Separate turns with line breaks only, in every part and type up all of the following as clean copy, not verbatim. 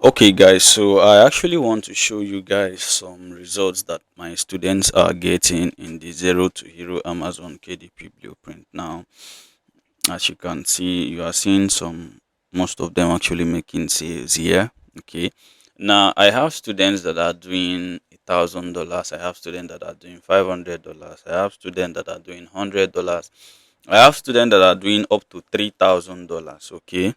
Okay, guys, so I actually want to show you guys some results that my students are getting in the Zero to Hero Amazon KDP blueprint. Now, as you can see, you are seeing most of them actually making sales here. Okay, now I have students that are doing $1,000, I have students that are doing $500, I have students that are doing $100, I have students that are doing up to $3,000. Okay,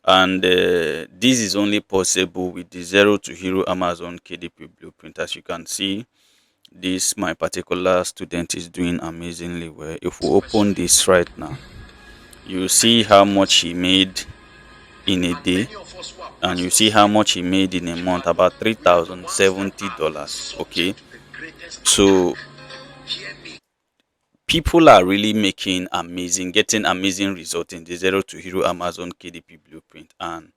and this is only possible with the Zero to Hero Amazon KDP blueprint. As you can see, this my particular student is doing amazingly well. If we open this right now, you see how much he made in a day, and you see how much he made in a month, about $3,070. Okay, so people are really getting amazing results in the Zero to Hero Amazon KDP blueprint, and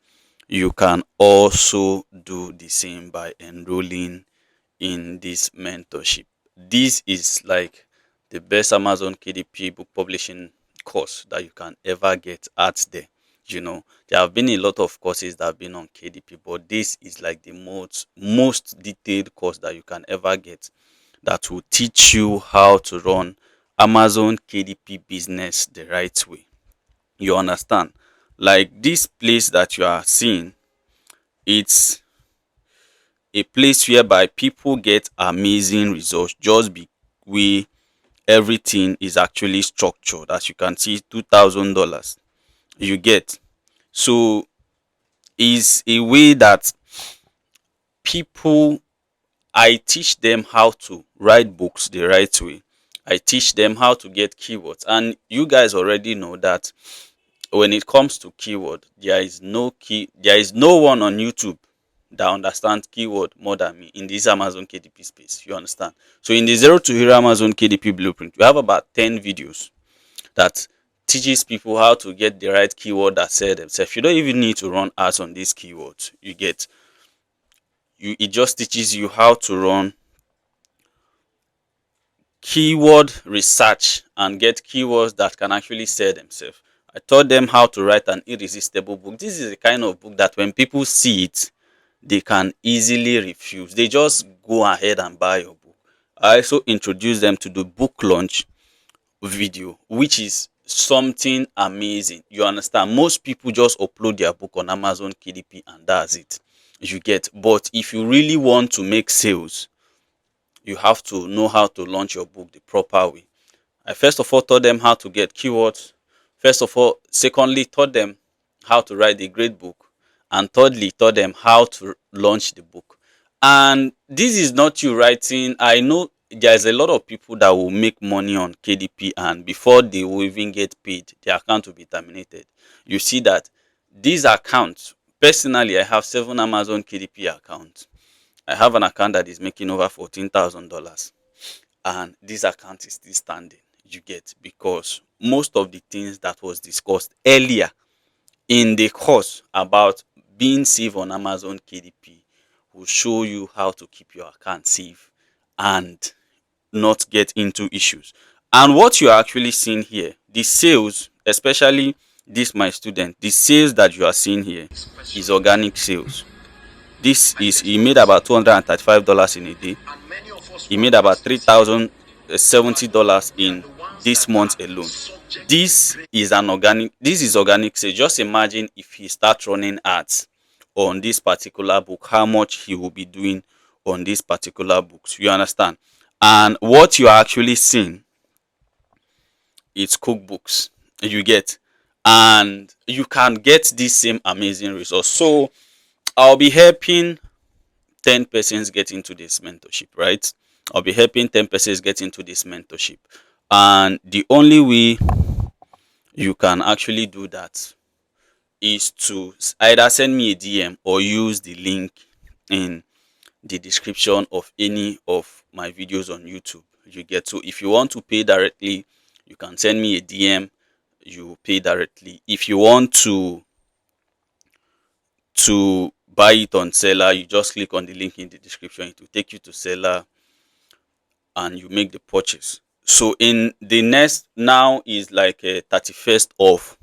you can also do the same by enrolling in this mentorship. This is like the best Amazon KDP book publishing course that you can ever get out there. There have been a lot of courses that have been on KDP, but this is like the most detailed course that you can ever get, that will teach you how to run Amazon KDP business the right way. You understand? Like this place that you are seeing, it's a place whereby people get amazing results just be way everything is actually structured. As you can see, $2,000 you get. So is a way that people, I teach them how to write books the right way. I teach them how to get keywords. And you guys already know that when it comes to keyword, there is no one on YouTube that understands keyword more than me in this Amazon KDP space. You understand? So in the Zero to Hero Amazon KDP blueprint, we have about 10 videos that teaches people how to get the right keyword that sell themselves. You don't even need to run ads on these keywords. It just teaches you how to run keyword research and get keywords that can actually sell themselves. I taught them how to write an irresistible book. This is the kind of book that when people see it, they can easily refuse. They just go ahead and buy your book. I also introduced them to the book launch video, which is something amazing. You understand? Most people just upload their book on Amazon KDP and that's it. You get. But if you really want to make sales, you have to know how to launch your book the proper way. I first of all taught them how to get keywords. First of all, secondly, taught them how to write a great book. And thirdly, taught them how to launch the book. And this is not you writing. I know there's a lot of people that will make money on KDP, and before they will even get paid, their account will be terminated. You see that these accounts, personally, I have 7 Amazon KDP accounts. I have an account that is making over $14,000, and this account is still standing. You get, because most of the things that was discussed earlier in the course about being safe on Amazon KDP will show you how to keep your account safe and not get into issues. And what you are actually seeing here, the sales, especially this my student, the sales that you are seeing here is organic sales. This is he made about $235 in a day. He made about $3,070 in this month alone. This is organic sales. Just imagine if he starts running ads on this particular book, how much he will be doing on this particular books. You understand? And what you are actually seeing is cookbooks. You get, and you can get this same amazing results. So I'll be helping 10 persons get into this mentorship, right? I'll be helping 10 persons get into this mentorship. And the only way you can actually do that is to either send me a DM or use the link in the description of any of my videos on YouTube. You get, so if you want to pay directly, you can send me a DM, you pay directly. If you want to buy it on seller, you just click on the link in the description. It will take you to seller and you make the purchase. So in the next, now is like a 31st of,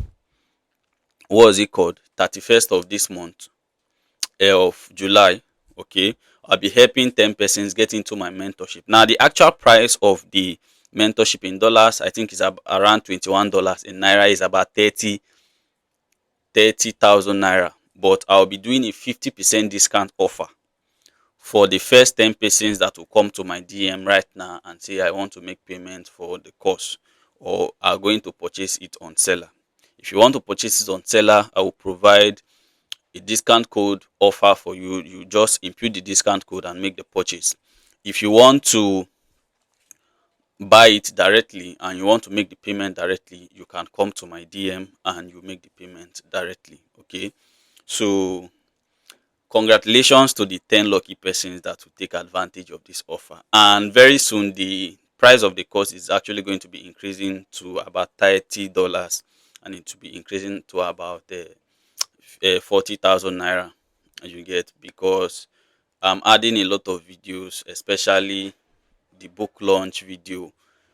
what is it called, 31st of this month. of July. Okay, I'll be helping 10 persons get into my mentorship. Now, the actual price of the mentorship in dollars, I think, is around $21. In naira, is about 30,000 naira. But I'll be doing a 50% discount offer for the first 10 persons that will come to my DM right now and say, I want to make payment for the course, or are going to purchase it on seller. If you want to purchase it on seller, I will provide a discount code offer for you. You just input the discount code and make the purchase. If you want to buy it directly and you want to make the payment directly, you can come to my DM and you make the payment directly. Okay, so congratulations to the 10 lucky persons that will take advantage of this offer. And very soon, the price of the course is actually going to be increasing to about $30, and it will be increasing to about 40,000 naira. You get, because I'm adding a lot of videos, especially the book launch video.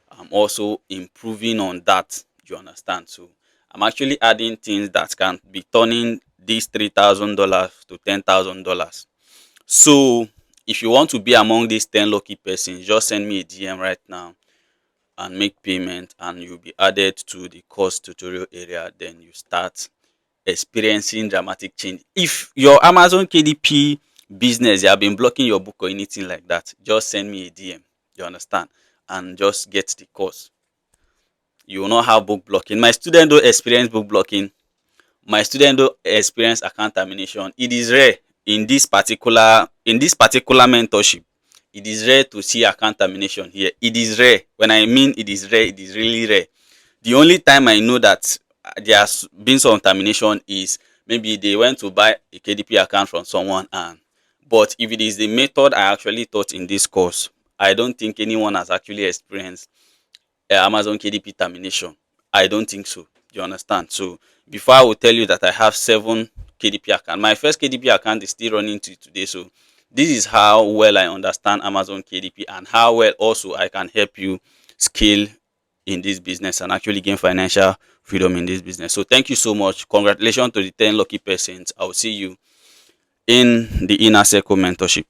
I'm also improving on that. You understand? So I'm actually adding things that can be turning these $3,000 to $10,000. So if you want to be among these 10 lucky persons, just send me a DM right now and make payment, and you'll be added to the course tutorial area. Then you start experiencing dramatic change. If your Amazon KDP business, you have been blocking your book or anything like that, just send me a DM. You understand? And just get the course. You will not have book blocking. My student don't experience book blocking. My student don't experience account termination. It is rare in this particular mentorship. It is rare to see account termination here. It is rare. When I mean it is rare, it is really rare. The only time I know that there has been some termination is maybe they went to buy a KDP account from someone, and but if it is the method I actually taught in this course, I don't think anyone has actually experienced Amazon KDP termination. I don't think so. You understand? So before I will tell you that I have 7 KDP account, my first KDP account is still running to today. So this is how well I understand Amazon KDP, and how well also I can help you scale in this business and actually gain financial freedom in this business. So thank you so much. Congratulations to the 10 lucky persons. I will see you in the inner circle mentorship.